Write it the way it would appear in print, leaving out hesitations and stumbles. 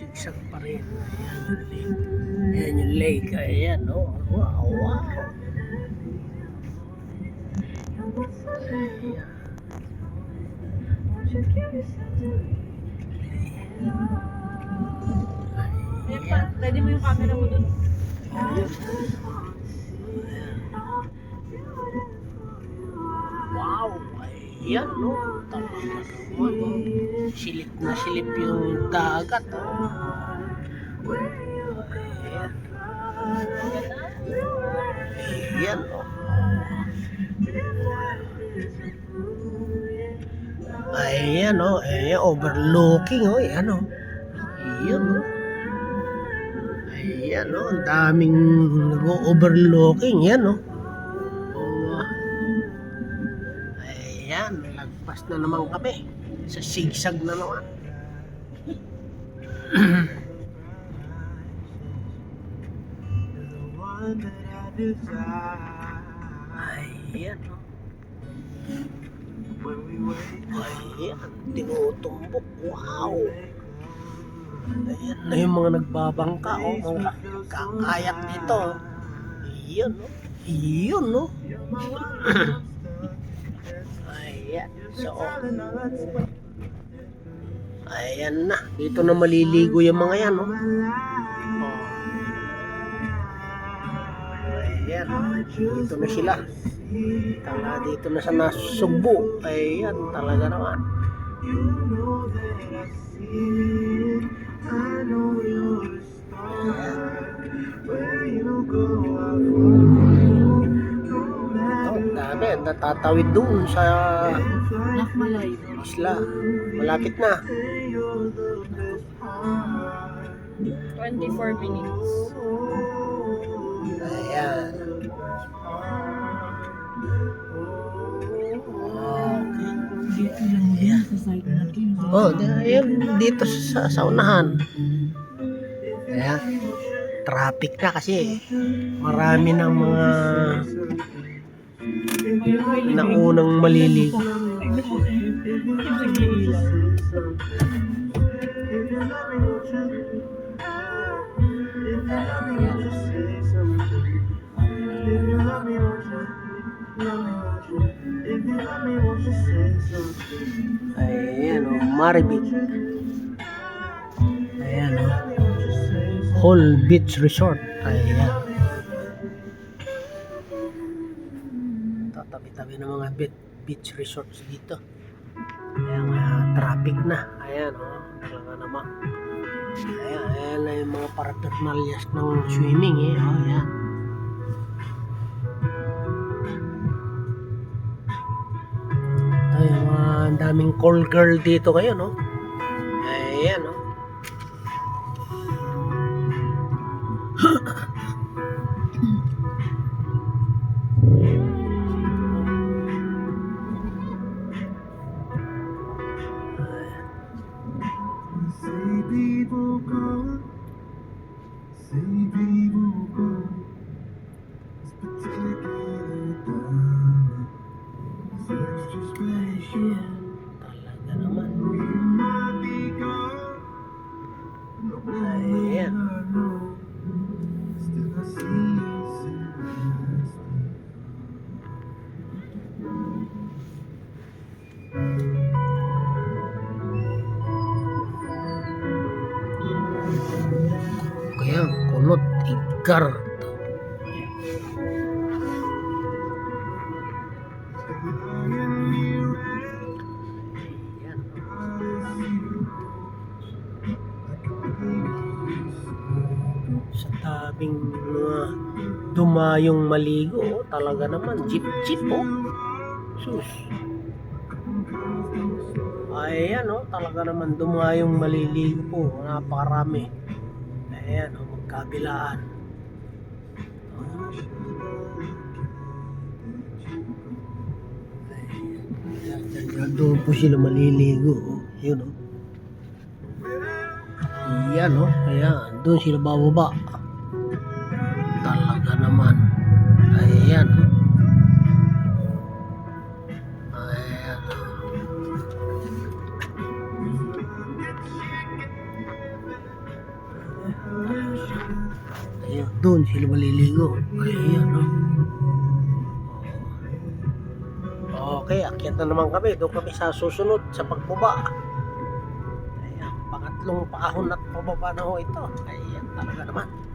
sigsag pa rin. Ayan yung lake. Ayan, oh. Wow, wow. Ayan. Ready mo yung camera mo dun. Wow, ayan, no. Talaga naman. Silip na silip yung dagat, oh. Ayan. Ayan, oh. Ayan, oh. Ayan, overlooking, oh. Ayan, oh. Ayan, oh. Ayan, oh. Ang daming overlooking. Ayan, oh. Oh. Ayan, lagpas na naman kami. Sa sigsag na naman. Ayan, oh. Ayan, tinutumbok. Wow! Ayan na yung mga nagbabangka, oh. Mga kakayak dito. Ayan, oh. Ayan, oh. Ayan. So, ayan na. Dito na maliligo yung mga yan, oh. Ayan. Dito na sila. Dito na sa Nasugbu. Ayan, talaga naman. Dami, natatawid doon sa Lakmalay. isla. Malapit na. 24 minutes. Ayan. Dito lang yan sa site natin. Oh, ayan, dito sa unahan. Ayan. Traffic na kasi marami ng mga naunang maliligo. Ayan, oh, Maribig. Ayan, oh. Whole Beach Resort. Ayan. Tatabi-tabi ng mga beach resorts dito. Ayan, traffic na. Ayan, oh. Talaga naman. Ayan, ayan na yung mga parapernalyas ng swimming, eh. Oh, ayan. Ito yung mga daming call girl dito kayo, no? Ayan, no? Talaga naman. Ayan. Kaya kulot igar. Sa tabing mga dumayong maligo, oh, talaga naman jeep oh. Sus. Ayan, oh, talaga naman dumayong maliligo po, napakarami. Ayan, oh, magkabilaan. Ayan, doon po sila maliligo, oh. Yun, oh. Yan, oh. Ayan, doon sila bababa. Talaga naman. Ayan, oh. Ayan, oh. Ayan, doon sila maliligo. Ayan, no? Okay, akyat na naman kami. Doon kami sa susunod sa pagbaba. Ayan, pangatlong paahon at pababa na ho ito. Ayan, talaga naman.